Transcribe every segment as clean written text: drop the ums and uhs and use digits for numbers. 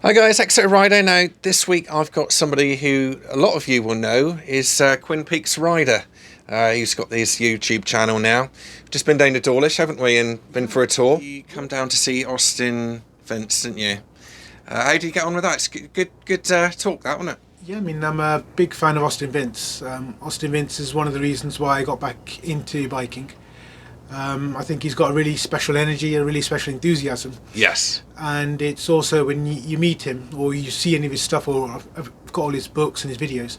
Hi guys, exeter-rider. Now this week I've got somebody who a lot of you will know is Quinn Peaks Rider. He's got this YouTube channel now. Just been down to Dawlish, haven't we, and been for a tour. You come down to see Austin Vince, didn't you? How do you get on with that? It's good talk, that, wasn't it? Yeah, I mean, I'm a big fan of Austin Vince. Austin Vince is one of the reasons why I got back into biking. I think he's got a really special energy, a really special enthusiasm. Yes. And it's also when you meet him or you see any of his stuff, or I've got all his books and his videos,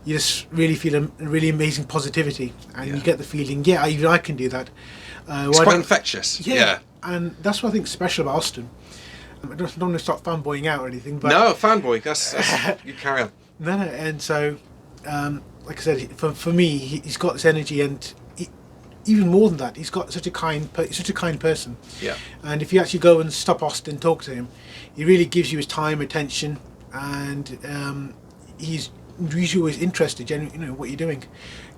you just really feel a really amazing positivity, and you get the feeling, yeah, even I can do that. It's quite infectious. Yeah. And that's what I think is special about Austin. I don't want to start fanboying out or anything, but no, fanboy. That's you carry on. No, and so, like I said, for me, he's got this energy, and even more than that, he's got such a kind person. Yeah. And if you actually go and stop Austin, talk to him, he really gives you his time, attention, and he's usually always interested, in what you're doing.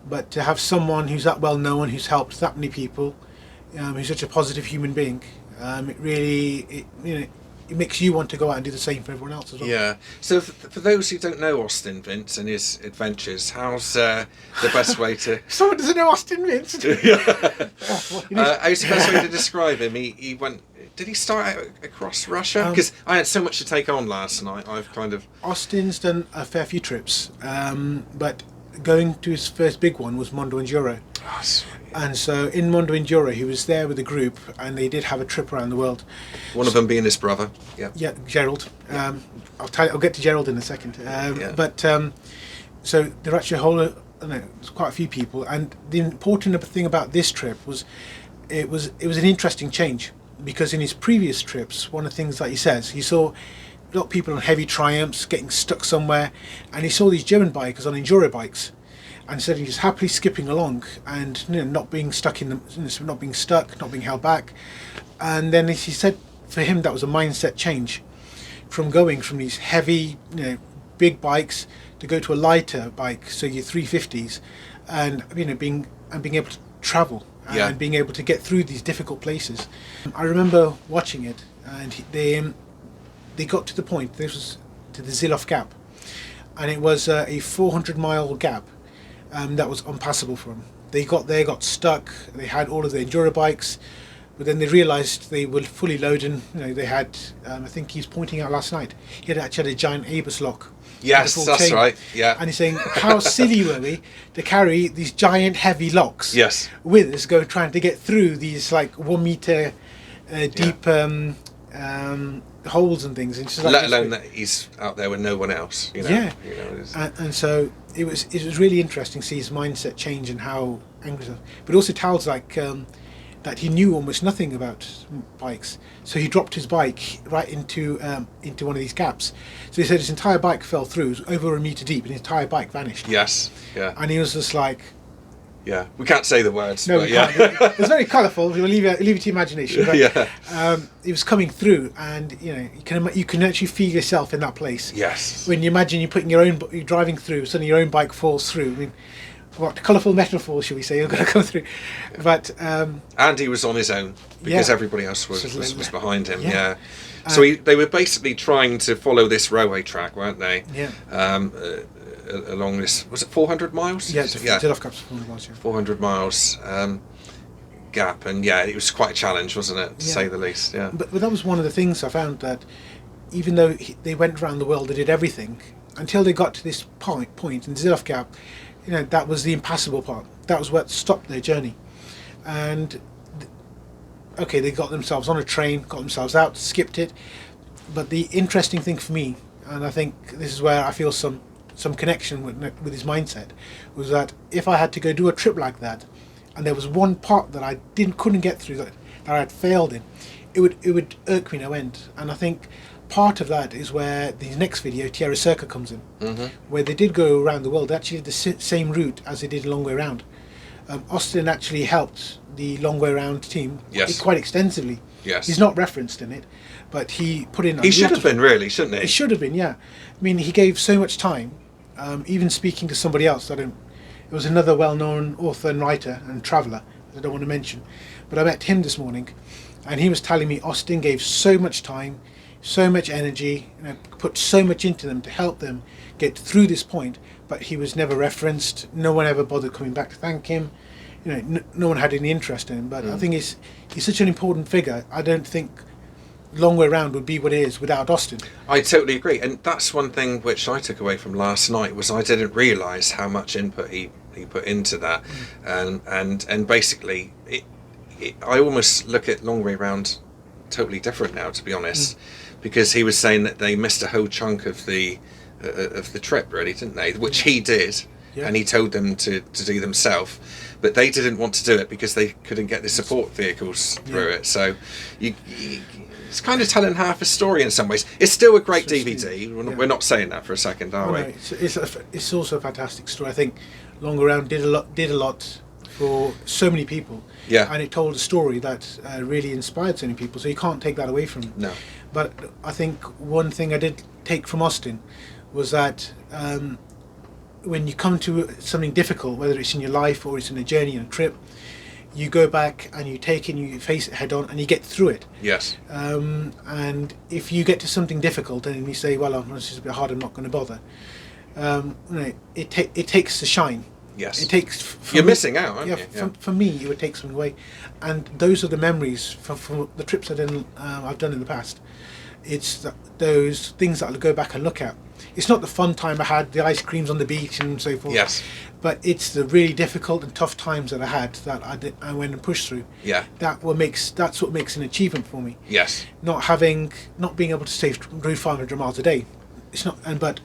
But to have someone who's that well known, who's helped that many people, who's such a positive human being, it really, it makes you want to go out and do the same for everyone else as well. Yeah. So for those who don't know Austin Vince and his adventures, how's the best way to... Someone doesn't know Austin Vince? How's the best way to describe him? He went... Did he start out across Russia? Because I had so much to take on last night. I've kind of... Austin's done a fair few trips, but going to his first big one was Mondo Enduro. Oh, sweet. And so in Mondo Enduro, he was there with a group, and they did have a trip around the world. One of them being his brother. Yeah. Yeah, Gerald. I'll get to Gerald in a second. But so there are actually there's quite a few people, and the important thing about this trip was it was an interesting change, because in his previous trips, one of the things that he says, he saw a lot of people on heavy Triumphs getting stuck somewhere, and he saw these German bikers on enduro bikes. And said he was happily skipping along and not being stuck not being held back. And then he said for him that was a mindset change, from going from these heavy, big bikes to go to a lighter bike, so your 350s, and being able to travel and being able to get through these difficult places. I remember watching it, and they got to the point. This was to the Zilov Gap, and it was a 400-mile gap. That was unpassable for them. They got there, got stuck. They had all of their enduro bikes, but then they realised they were fully loaded. They had. I think he's pointing out last night. He had actually had a giant Abus lock. Yes, that's right. Yeah. And he's saying, how silly were we to carry these giant heavy locks? Yes. With us, trying to get through these 1 meter deep holes and things. And just let alone that he's out there with no one else. Yeah. And so it was really interesting to see his mindset change and how angry. But also tells that he knew almost nothing about bikes, so he dropped his bike right into one of these gaps. So he said his entire bike fell through, it was over 1 meter deep, and his entire bike vanished. Yes. Yeah. And he was just like. Yeah, we can't say the words. No, but we can't. It was very colourful. We'll leave it to imagination. But, it was coming through, and you can actually feel yourself in that place. Yes. When you imagine you're driving through, suddenly your own bike falls through. I mean, what colourful metaphors, shall we say, are going to come through? But and he was on his own because everybody else was behind him. Yeah. So they were basically trying to follow this railway track, weren't they? Yeah. Along this, was it 400 miles? Yeah, Zilov Gap's 400 miles. 400 miles gap, and it was quite a challenge, wasn't it, to say the least? Yeah. But that was one of the things I found, that even though they went around the world, they did everything until they got to this point in Zilov Gap. That was the impassable part. That was what stopped their journey. And they got themselves on a train, got themselves out, skipped it. But the interesting thing for me, and I think this is where I feel some connection with his mindset, was that if I had to go do a trip like that, and there was one part that I couldn't get through, that I had failed in, it would irk me no end. And I think part of that is where the next video, Tierra Circa, comes in, where they did go around the world. They actually did the same route as they did a long way round. Austin actually helped the long way round team quite extensively. Yes. He's not referenced in it, but he put in. He should have been, really, shouldn't he? He should have been, yeah. I mean, he gave so much time. Even speaking to somebody else, it was another well-known author and writer and traveller, I don't want to mention, but I met him this morning, and he was telling me Austin gave so much time, so much energy, put so much into them to help them get through this point, but he was never referenced. No one ever bothered coming back to thank him. No one had any interest in him. But I think he's such an important figure. I don't think Long Way Round would be what it is without Austin. I totally agree, and that's one thing which I took away from last night was I didn't realise how much input he put into that, and basically I almost look at Long Way Round totally different now, to be honest, because he was saying that they missed a whole chunk of the trip, really, didn't they? Which he did, and he told them to do themselves, but they didn't want to do it because they couldn't get the support vehicles through it. So it's kind of telling half a story in some ways. It's still a great DVD. We're not saying that for a second, are we? It's also a fantastic story. I think Long Way Round did a lot for so many people. Yeah. And it told a story that really inspired so many people. So you can't take that away from him. No. But I think one thing I did take from Austin was that when you come to something difficult, whether it's in your life or it's in a journey and a trip, you go back and you take it and you face it head on and you get through it. Yes. And if you get to something difficult and you say, well, this is a bit hard, I'm not going to bother, it takes the shine. Yes. It takes. You're missing out, aren't you? Yeah. For me, it would take something away, and those are the memories from the trips I've done in the past. It's those things that I'll go back and look at. It's not the fun time I had, the ice creams on the beach and so forth. Yes. But it's the really difficult and tough times that I had that I went and pushed through. Yeah. That's what makes an achievement for me. Yes. Not being able to say do 500 miles a day. It's not, but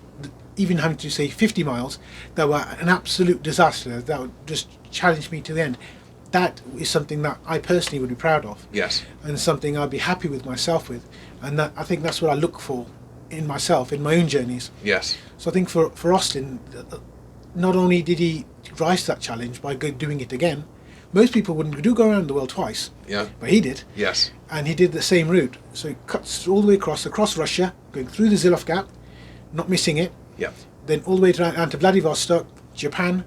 even having to say 50 miles, that were an absolute disaster, that would just challenge me to the end. That is something that I personally would be proud of. Yes. And something I'd be happy with myself with. And that, I think that's what I look for in myself, in my own journeys. Yes. So I think for Austin, not only did he rise to that challenge by doing it again, most people wouldn't go around the world twice. Yeah. But he did. Yes. And he did the same route. So he cuts all the way across Russia, going through the Zilov Gap, not missing it. Yeah. Then all the way down to Vladivostok, Japan,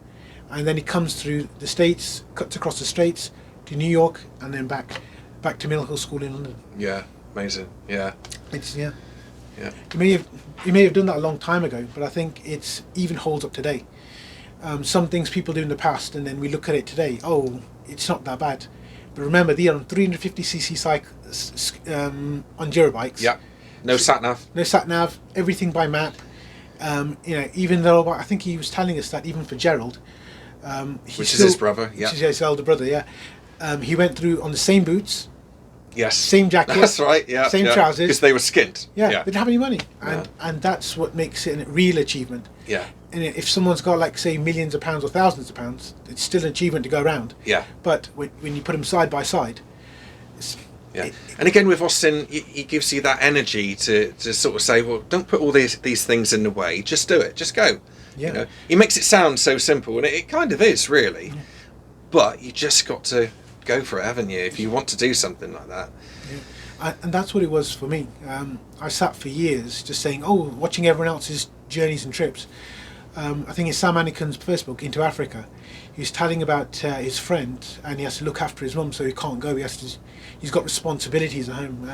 and then he comes through the States, cuts across the Straits to New York, and then back to Mill Hill School in London. Yeah, amazing. Yeah. Yeah. He may have done that a long time ago, but I think it even holds up today. Some things people do in the past, and then we look at it today. Oh, it's not that bad. But remember, they are on 350cc Enduro bikes. Yeah. No sat nav. No sat nav. Everything by map. Even though I think he was telling us that even for Gerald, which is his brother, yeah, which is his elder brother, yeah, he went through on the same boots, yes, same jacket, that's right, yeah, same trousers, because they were skint, they didn't have any money, and that's what makes it a real achievement. Yeah. And if someone's got, like, say, millions of pounds or thousands of pounds, it's still an achievement to go around. Yeah. But when you put them side by side, and again with Austin, he gives you that energy to sort of say, well, don't put all these things in the way, just do it, just go. Yeah. He makes it sound so simple, and it kind of is, really. Yeah. But you just got to go for it, haven't you, if you want to do something like that. Yeah. And that's what it was for me. I sat for years just saying, watching everyone else's journeys and trips. I think in Sam Manicom's first book, Into Africa, he was telling about his friend, and he has to look after his mum, so he can't go. He's got responsibilities at home,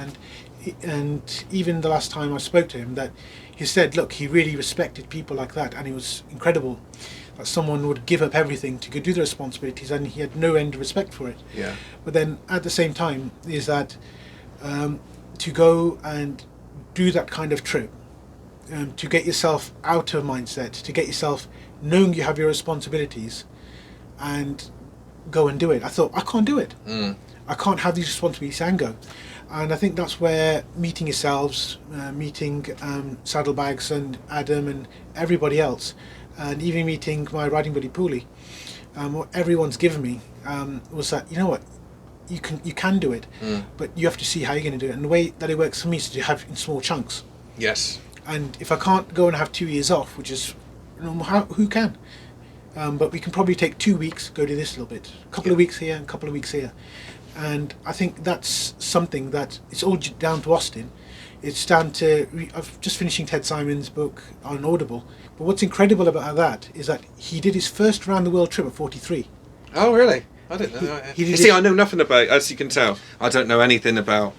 and even the last time I spoke to him, that he said, look, he really respected people like that, and it was incredible that someone would give up everything to go do the responsibilities, and he had no end of respect for it. Yeah. But then at the same time is that to go and do that kind of trip, to get yourself out of mindset, to get yourself knowing you have your responsibilities, and go and do it. I thought, I can't do it. I can't have these responsibilities and go. And I think that's where meeting yourselves, meeting Saddlebags and Adam and everybody else, and even meeting my riding buddy Pooley, what everyone's given me was that, you know what, you can do it, but you have to see how you're going to do it. And the way that it works for me is to have in small chunks. Yes. And if I can't go and have 2 years off, which is, who can? But we can probably take 2 weeks, go do this a little bit, a couple of weeks here and a couple of weeks here. And I think that's something that it's all down to Austin. It's down to, I'm just finishing Ted Simon's book on Audible. But what's incredible about that is that he did his first round the world trip at 43. Oh, really? I didn't know. I know nothing about, as you can tell, I don't know anything about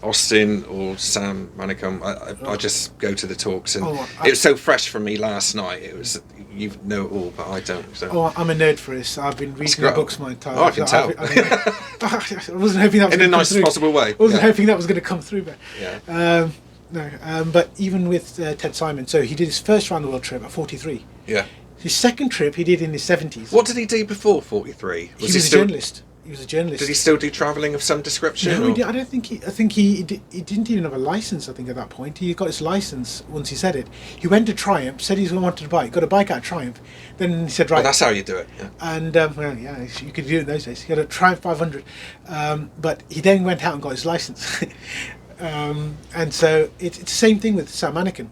Austin or Sam Manicom, I just go to the talks, and Oh, it was so fresh for me last night. It was, you know it all, but I don't. So. Oh, I'm a nerd for this. I've been reading the books my entire life. Oh, I can tell. I wasn't hoping that was in the nicest possible way. I wasn't hoping that was going to come through, but yeah. No. But even with Ted Simon, so he did his first round the world trip at 43. Yeah. His second trip he did in his 70s. What did he do before 43? He was a journalist. He was a journalist. Did he still do travelling of some description? No, I don't think he. I think he didn't even have a license. I think at that point he got his license once he said it. He went to Triumph, said he wanted a bike, got a bike out of Triumph. Then he said, right. Well, that's how you do it. Yeah. And well, yeah, you could do it in those days. He got a Triumph 500, but he then went out and got his license. And so it's the same thing with Sam Manicom,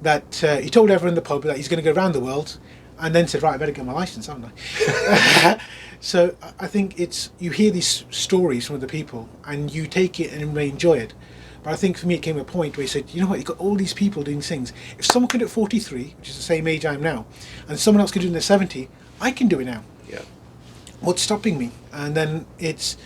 that he told everyone in the pub that he's going to go around the world, and then said, right, I better get my license, haven't I? So I think it's, you hear these stories from other people and you take it and may enjoy it. But I think for me it came a point where he said, you know what, you've got all these people doing things. If someone can do it at 43, which is the same age I am now, and someone else can do it in their 70, I can do it now. Yeah. What's stopping me? And then it's,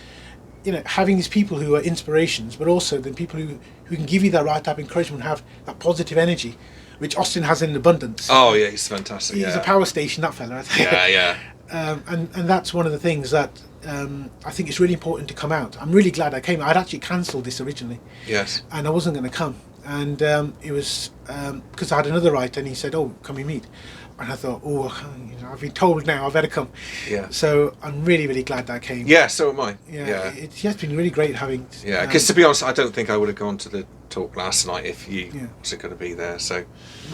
you know, having these people who are inspirations, but also then people who can give you that right type of encouragement, have that positive energy, which Austin has in abundance. Oh yeah, he's fantastic. He's a power station, that fella. I think. Yeah. And that's one of the things that I think it's really important to come out. I'm really glad I came. I'd actually cancelled this originally. Yes. And I wasn't going to come. And it was because I had another writer, and he said, "Oh, can we meet?" And I thought, "Oh, you know, I've been told now, I better come." Yeah. So I'm really, really glad that I came. Yeah, so am I. Yeah. It has been really great having. Yeah, because to be honest, I don't think I would have gone to the talk last night if you wasn't going to be there. So.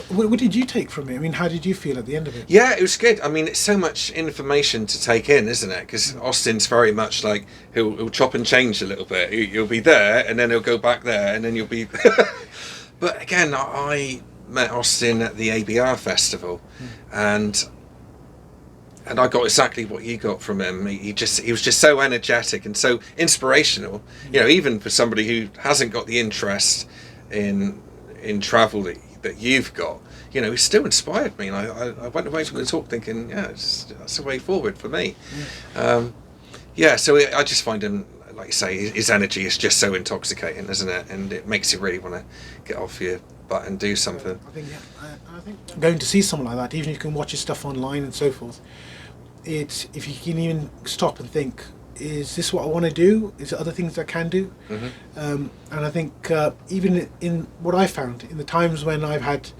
What did you take from it? I mean, how did you feel at the end of it? Yeah, it was good. I mean, it's so much information to take in, isn't it? Because Austin's very much like, he'll chop and change a little bit. You'll be there, and then he'll go back there, and then you'll be... But again, I met Austin at the ABR festival, and I got exactly what you got from him. He was just so energetic and so inspirational. You know, even for somebody who hasn't got the interest in travel that you've got, you know, he still inspired me, and I went away from the talk thinking, that's the way forward for me. So I just find him, like you say, his energy is just so intoxicating, isn't it? And it makes you really want to get off your butt and do something. I think going to see someone like that, even if you can watch his stuff online and so forth, it's, if you can even stop and think, is this what I want to do? Is there other things I can do? And I think even in what I found in the times when I've had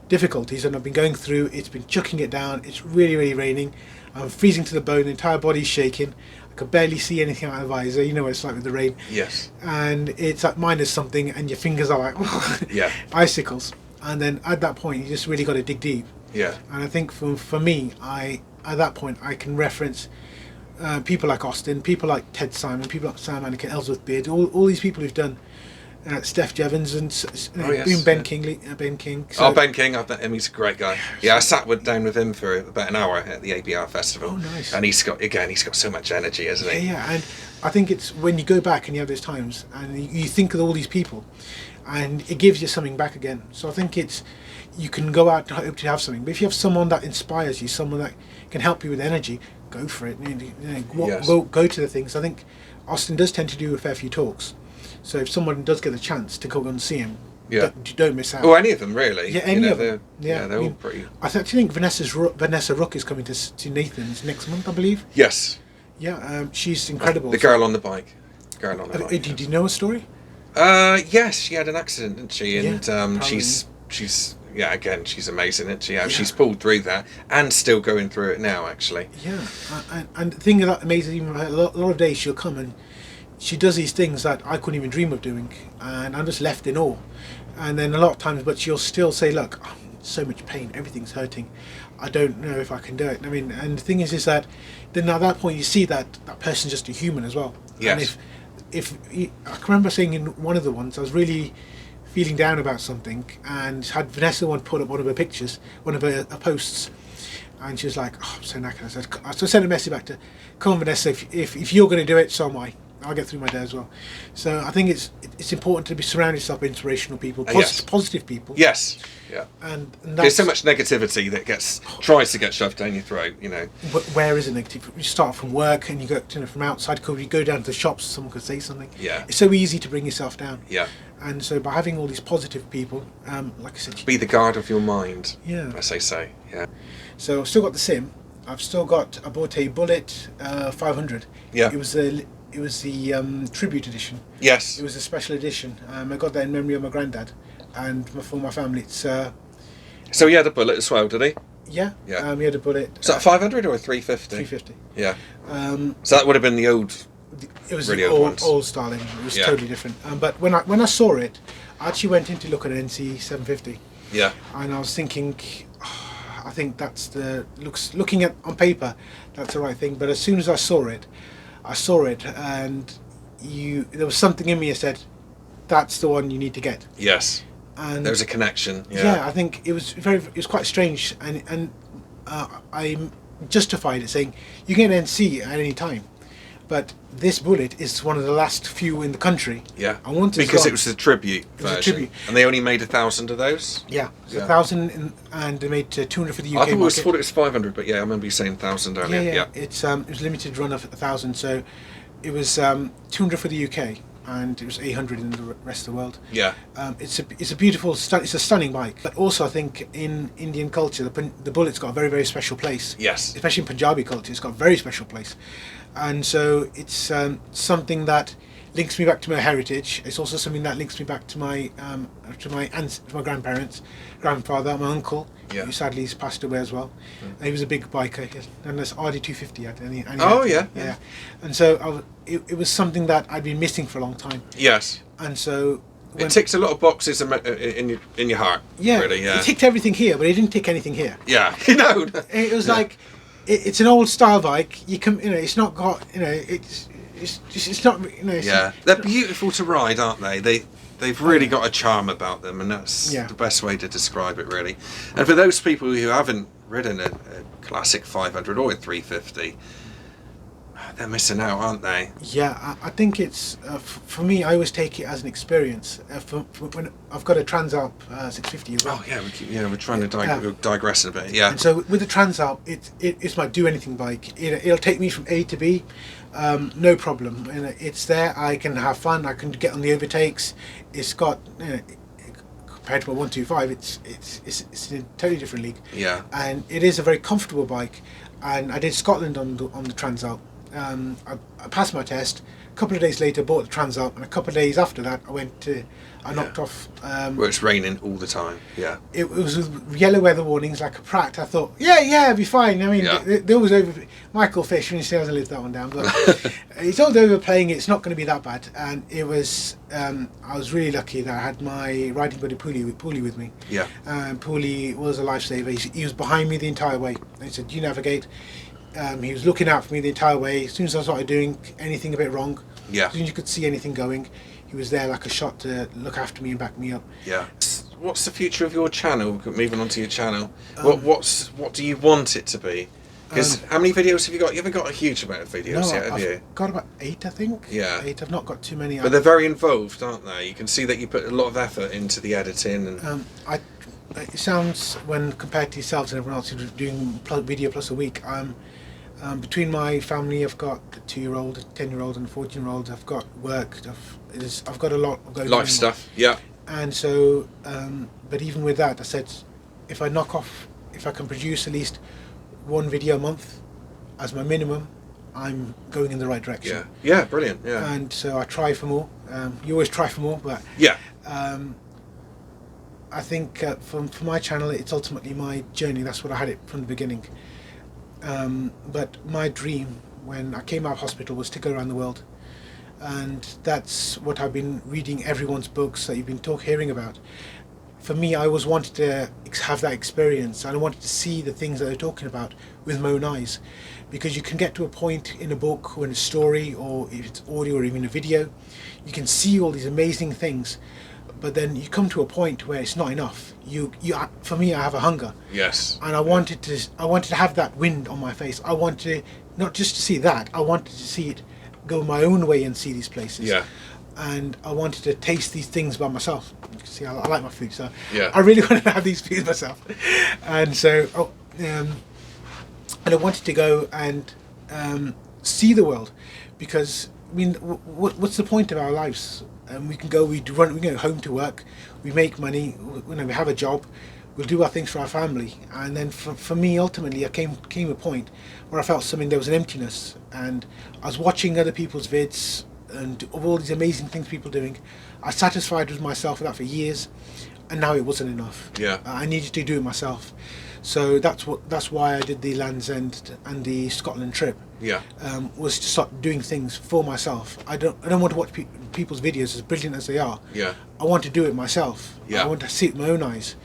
difficulties and I've been going through, it's been chucking it down, it's really, really raining, I'm freezing to the bone, the entire body's shaking, I could barely see anything out of the visor, you know what it's like with the rain. Yes. And it's at minus something and your fingers are like icicles. And then at that point you just really got to dig deep. Yeah. And I think for me, at that point I can reference people like Austin, people like Ted Simon, people like Sam Manicom, Ellsworth Beard, all these people who've done Steph Jevons and Ben King. So, Ben King, I've met him, he's a great guy. Yeah, I sat down with him for about an hour at the ABR festival. Oh, nice. And he's got so much energy, hasn't he? Yeah, and I think it's when you go back and you have those times and you think of all these people and it gives you something back again. So I think it's, you can go out and hope to have something, but if you have someone that inspires you, someone that can help you with energy, go for it. Go to the things. I think Austin does tend to do a fair few talks, so if someone does get the chance to go and see him, don't miss out. Or any of them really. Yeah, any of them. They're all pretty. I think Vanessa Rook is coming to Nathan's next month, I believe. Yes. Yeah, she's incredible. The girl on the bike. Did you know her story? Yes, she had an accident, didn't she? And she's she's amazing, isn't she? She's pulled through that and still going through it now, actually. Yeah, and the thing that amazes me, a lot of days she'll come and she does these things that I couldn't even dream of doing, and I'm just left in awe. And then a lot of times, but she'll still say, look, I'm in so much pain, everything's hurting, I don't know if I can do it. I mean, and the thing is that then at that point you see that person's just a human as well. Yes. And if I can remember saying in one of the ones, I was really feeling down about something, and had Vanessa put up one of her pictures, one of her posts, and she was like, "Oh, I'm so knackered." So I sent a message back to, "Come on, Vanessa, if you're going to do it, so am I." I'll get through my day as well. So I think it's important to be surround yourself with inspirational people, Yes. positive people. Yes. Yeah. And There's that's, so much negativity that tries to get shoved down your throat, you know. where is it negative? You start from work and you go, you know, from outside. You go down to the shops, someone could say something. Yeah. It's so easy to bring yourself down. Yeah. And so by having all these positive people, like I said, Be the guard of your mind. Yeah. As they say. Yeah. so I've still got the Sim. I bought a Bullet 500. Yeah. It was the tribute edition. Yes. It was a special edition. I got that in memory of my granddad, and for my family. It's So he had a Bullet as well, did he? yeah. Yeah. He had a Bullet. Is that a 500 or a 350? 350. Yeah. So that would have been the old. It was Really the old ones. old styling. It was Yeah. totally different. But when I saw it, I actually went in to look at an NC 750, Yeah. and I was thinking, I think that's looking at on paper, that's the right thing. But as soon as I saw it, and there was something in me that said, that's the one you need to get. Yes. And There was a connection. yeah, I think it was quite strange, and I justified it saying you can get an NC at any time, but this Bullet is one of the last few in the country. Yeah. I wanted because it was a tribute It was a version. tribute. And they only made 1,000 of those. Yeah, it's Yeah. 1,000, and they made 200 for the UK I market. thought it was 500, but yeah, I remember you saying 1,000 earlier. Yeah. It was a limited run of 1,000, so it was 200 for the UK, and it was 800 in the rest of the world. Yeah. It's a beautiful, it's a stunning bike. But also, I think in Indian culture, the Bullet's got a very, very special place. Yes. Especially in Punjabi culture, it's got a very special place, and so it's something that links me back to my heritage. It's also something that links me back to my grandparents, grandfather, my uncle, Yeah. who sadly has passed away as well. He was a big biker, and this RD250 had. And he Oh, had, yeah. And so it was something that I'd been missing for a long time, Yes. and so. It ticks a lot of boxes in your heart. Yeah, Really, yeah. it ticked everything here, but it didn't tick anything here. Yeah. You know. It was like, it's an old style bike. It's not got, it's not, It's, Yeah. They're beautiful to ride, aren't they? They've really got a charm about them, and that's the best way to describe it, really. And for those people who haven't ridden a classic 500 or a 350, they're missing out, aren't they? Yeah, I think it's for me. I always take it as an experience. When I've got a Transalp 650 as well. Oh yeah, we're trying to digress a bit. Yeah. And so with the Transalp, it's my do anything bike. It'll take me from A to B, no problem. And it's there. I can have fun. I can get on the overtakes. It's got compared to my 125, it's in a totally different league. Yeah. And it is a very comfortable bike. And I did Scotland on the Transalp. I passed my test. A couple of days later, bought the Transalp, and a couple of days after that, I knocked off. Where it's raining all the time. Yeah. It was with yellow weather warnings, like a Pratt. I thought, it'll be fine. I mean, they always over. Michael Fish, when he hasn't lived that one down, but he's always overplaying it. It's not going to be that bad. And it was. I was really lucky that I had my riding buddy Pooley with me. Yeah. Pooley was a lifesaver. He was behind me the entire way. He said, "You navigate." He was looking out for me the entire way. As soon as I started doing anything a bit wrong, as soon as you could see anything going, he was there like a shot to look after me and back me up. Yeah. What's the future of your channel? Moving on to your channel, what do you want it to be? Because how many videos have you got? You haven't got a huge amount of videos yet, have you? I've got about 8, I think. Yeah. 8. I've not got too many. But they're very involved, aren't they? You can see that you put a lot of effort into the editing. And it sounds, when compared to yourselves and everyone else who's doing video plus a week, between my family, I've got a 2-year-old, a 10-year-old, and a 14-year-old. I've got work. I've got a lot going on. Life stuff, yeah. And so, but even with that, I said, if I can produce at least 1 video a month as my minimum, I'm going in the right direction. Yeah, brilliant. Yeah. And so I try for more. You always try for more, but yeah. I think for my channel, it's ultimately my journey. That's what I had it from the beginning. But my dream when I came out of hospital was to go around the world, and that's what I've been reading everyone's books that you've been hearing about. For me, I always wanted to have that experience, and I wanted to see the things that they're talking about with my own eyes, because you can get to a point in a book or in a story, or if it's audio or even a video, you can see all these amazing things, but then you come to a point where it's not enough. For me, I have a hunger. Yes. And I wanted to have that wind on my face. I wanted not just to see that. I wanted to see it go my own way and see these places. Yeah. And I wanted to taste these things by myself. You can see, I like my food, so Yeah. I really wanted to have these foods myself. And so, and I wanted to go and see the world, because I mean, what's the point of our lives? We can go, we go home to work, we make money, we have a job, we'll do our things for our family, and then for me, ultimately, I came a point where I felt there was an emptiness, and I was watching other people's vids and of all these amazing things people are doing. I was satisfied with myself with that for years, and now it wasn't enough. Yeah. I needed to do it myself, so that's why I did the Land's End and the Scotland trip. Yeah. Was to start doing things for myself. I don't want to watch people's videos, as brilliant as they are. Yeah. I want to do it myself. Yeah. I want to see it with my own eyes,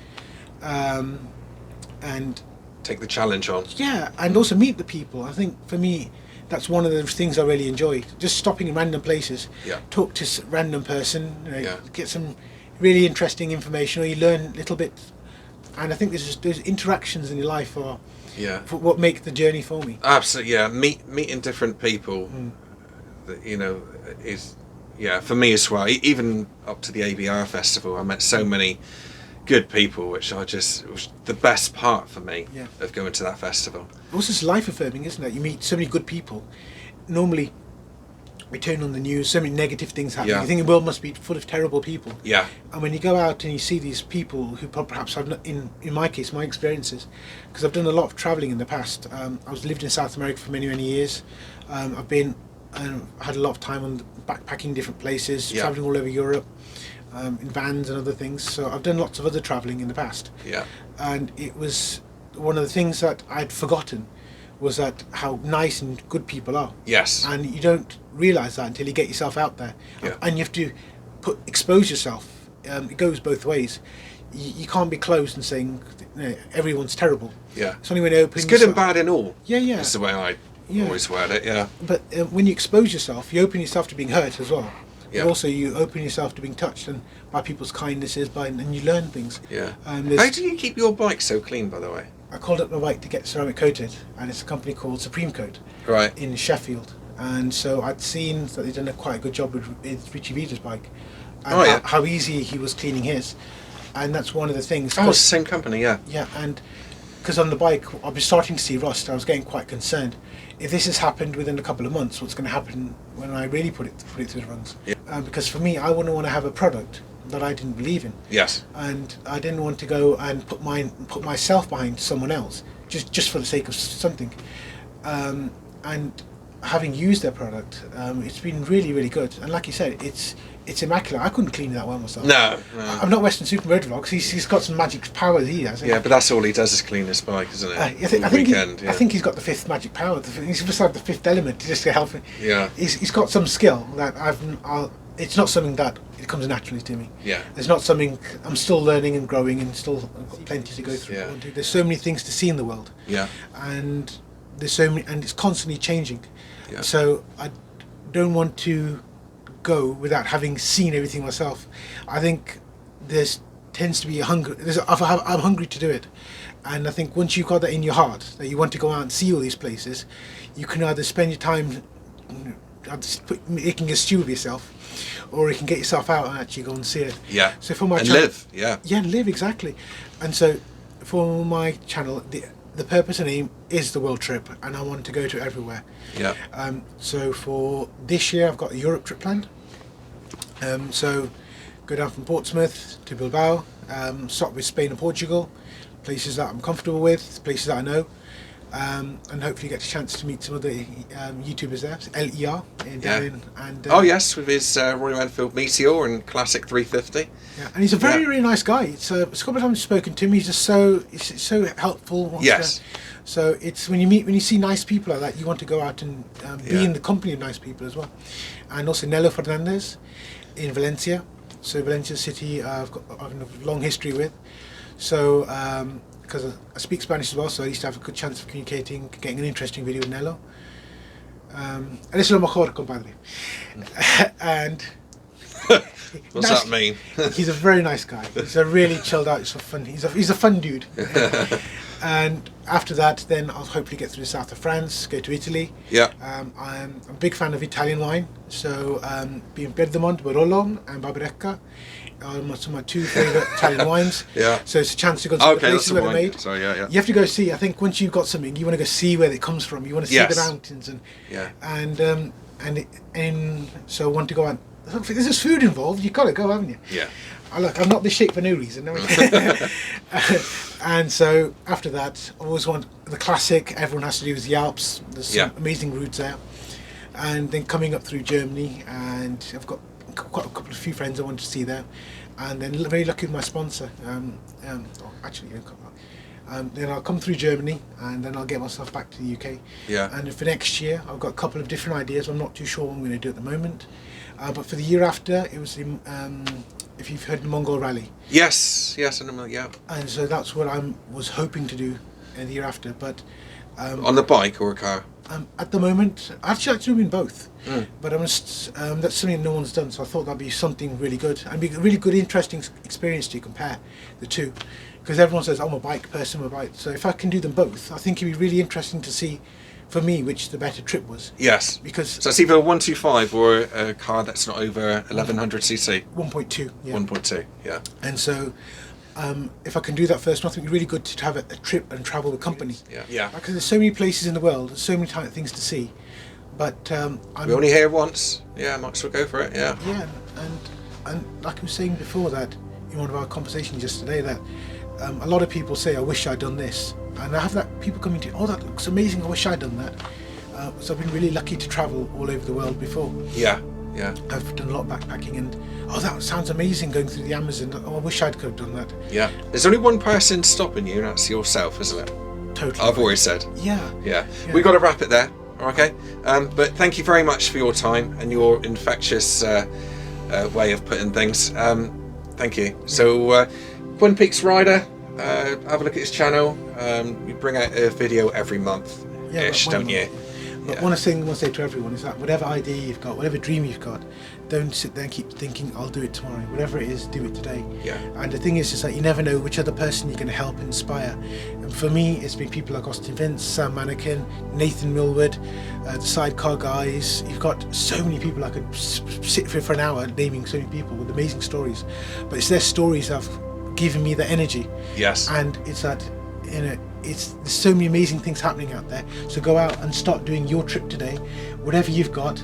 and take the challenge on. Yeah, and also meet the people. I think for me, that's one of the things I really enjoy. Just stopping in random places, Yeah. talk to a random person, Yeah. get some really interesting information, or you learn a little bit. And I think those interactions in your life are what make the journey for me. Absolutely, yeah. Meeting different people, is for me as well. Even up to the ABR festival, I met so many good people, which it was the best part for me of going to that festival. Also, it's life affirming, isn't it? You meet so many good people. Normally, we turn on the news, so many negative things happen. Yeah. You think the world must be full of terrible people. Yeah. And when you go out and you see these people who perhaps have not, in my case, my experiences, because I've done a lot of travelling in the past. I lived in South America for many years. I've been had a lot of time on backpacking different places, travelling all over Europe, in vans and other things. So I've done lots of other travelling in the past. Yeah. And it was one of the things that I'd forgotten, was that how nice and good people are. Yes. And you don't realise that until you get yourself out there. Yeah. And you have to expose yourself. It goes both ways. You can't be closed and saying everyone's terrible. Yeah. It's only when you open It's good and bad in all. Yeah. That's the way I always word it, yeah. But when you expose yourself, you open yourself to being hurt as well. Yeah. But also you open yourself to being touched and by people's kindnesses, and you learn things. Yeah. How do you keep your bike so clean, by the way? I called up my bike to get ceramic coated, and it's a company called Supreme Coat in Sheffield. And so I'd seen that they'd done quite a good job with Richie Vida's bike, and how easy he was cleaning his. And that's one of the things. Oh, it's the same company, yeah. Yeah, and because on the bike I was starting to see rust, I was getting quite concerned. If this has happened within a couple of months, what's going to happen when I really put it through the runs? Yeah. Because for me, I wouldn't want to have a product that I didn't believe in. Yes. And I didn't want to go and put myself behind someone else just for the sake of something. And having used their product, it's been really good. And like you said, it's immaculate. I couldn't clean it that well myself. No. I'm not Western Super Road Vlogs. He's got some magic powers he has. Yeah, but that's all he does is clean his bike, isn't it? I think he's got the fifth magic power. He's just like the fifth element just to help him. Yeah. He's got some skill that it's not something that it comes naturally to me. Yeah. It's not something I'm still learning and growing, and still I've got plenty to go through. Yeah. There's so many things to see in the world. Yeah. And there's so many, and it's constantly changing. Yeah. So I don't want to go without having seen everything myself. I think there's tends to be a hunger. I'm hungry to do it, and I think once you've got that in your heart that you want to go out and see all these places, you can either spend your time making a stew of yourself, or you can get yourself out and actually go and see it. Yeah. So for my live. Yeah, live exactly. And so for my channel, the purpose and aim is the world trip, and I want to go to everywhere. Yeah. So for this year, I've got a Europe trip planned. So go down from Portsmouth to Bilbao, start with Spain and Portugal, places that I'm comfortable with, places that I know, and hopefully get a chance to meet some other YouTubers there. LER in Darien, and oh yes, with his Royal Enfield Meteor and Classic 350. Yeah, and he's a very nice guy. It's a couple of times I've spoken to him. He's just so helpful. Yes. So it's when you see nice people like that, you want to go out and be in the company of nice people as well. And also Nello Fernandez in Valencia. So Valencia City, I've a long history with. So because I speak Spanish as well, so I used to have a good chance of communicating, getting an interesting video with Nello. Eres lo mejor, compadre. And What's that mean? He's a very nice guy. He's a really chilled out. He's a fun dude. And after that, then I'll hopefully get through the south of France, go to Italy. Yeah. I'm a big fan of Italian wine, so being Piedmont, Barolo, and Barberecca are some of my two favourite Italian wines. Yeah. So it's a chance to go to the places where they're made. So yeah. You have to go see. I think once you've got something, you want to go see where it comes from. You want to see the mountains and so I want to go out. Look, if there's food involved, you've got to go, haven't you? Yeah. Look, I'm not this shape for no reason. And so after that, I always want the classic everyone has to do is the Alps. There's some amazing routes there. And then coming up through Germany, and I've got quite a few friends I want to see there. And then very lucky with my sponsor. Then I'll come through Germany, and then I'll get myself back to the UK. Yeah. And for next year, I've got a couple of different ideas. I'm not too sure what I'm going to do at the moment. But for the year after, it was if you've heard the Mongol Rally. Yes, yeah. And so that's what I was hoping to do in the year after. But on the bike or a car? At the moment, actually doing both. But that's something no one's done. So I thought that'd be something really good. And be a really good, interesting experience to compare the two. Because everyone says, I'm a bike person, I'm a bike. So if I can do them both, I think it'd be really interesting to see, for me, which the better trip was. Yes. Because so it's either a 125 or a car that's not over 1100cc. 1.2. Yeah. 1.2. Yeah. And so, if I can do that first, I think it'd be really good to have a trip and travel with company. Yeah. Because there's so many places in the world, there's so many things to see. But we only here once. Yeah, might as well go for it. Yeah. Yeah, and like I was saying before that in one of our conversations yesterday, that a lot of people say, I wish I'd done this. And I have that people coming to, oh, that looks amazing, I wish I'd done that. So I've been really lucky to travel all over the world before. Yeah. I've done a lot of backpacking, and that sounds amazing going through the Amazon. Oh, I wish I could have done that. Yeah. There's only one person stopping you, and that's yourself, isn't it? Totally. I've always said. Yeah. We've got to wrap it there, okay? But thank you very much for your time and your infectious way of putting things. Thank you. So, Quinn Peaks Rider, have a look at his channel. You bring out a video every month-ish, don't you? But one thing I want to say to everyone is that whatever idea you've got, whatever dream you've got, don't sit there and keep thinking, I'll do it tomorrow. Whatever it is, do it today. Yeah. And the thing is just that you never know which other person you're going to help inspire. And for me, it's been people like Austin Vince, Sam Manicom, Nathan Millward, the Sidecar guys. You've got so many people. I could sit for an hour naming so many people with amazing stories. But it's their stories that have given me the energy. Yes. And it's that, there's so many amazing things happening out there. So go out and start doing your trip today. Whatever you've got,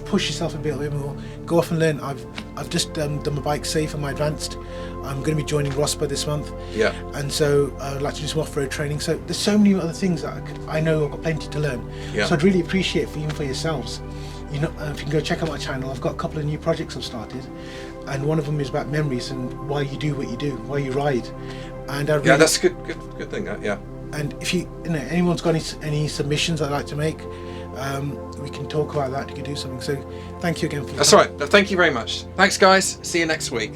push yourself a bit more. Go off and learn. I've just done my bike safe and my advanced. I'm going to be joining ROSPA this month. Yeah. And so I'd like to do some off-road training. So there's so many other things that I know I've got plenty to learn. Yeah. So I'd really appreciate even for yourselves. If you can go check out my channel, I've got a couple of new projects I've started, and one of them is about memories and why you do what you do, why you ride. And that's a good thing. Yeah. And if anyone's got any submissions I'd like to make, we can talk about that. You can do something. So thank you again for your time. That's all right. Thank you very much. Thanks, guys. See you next week.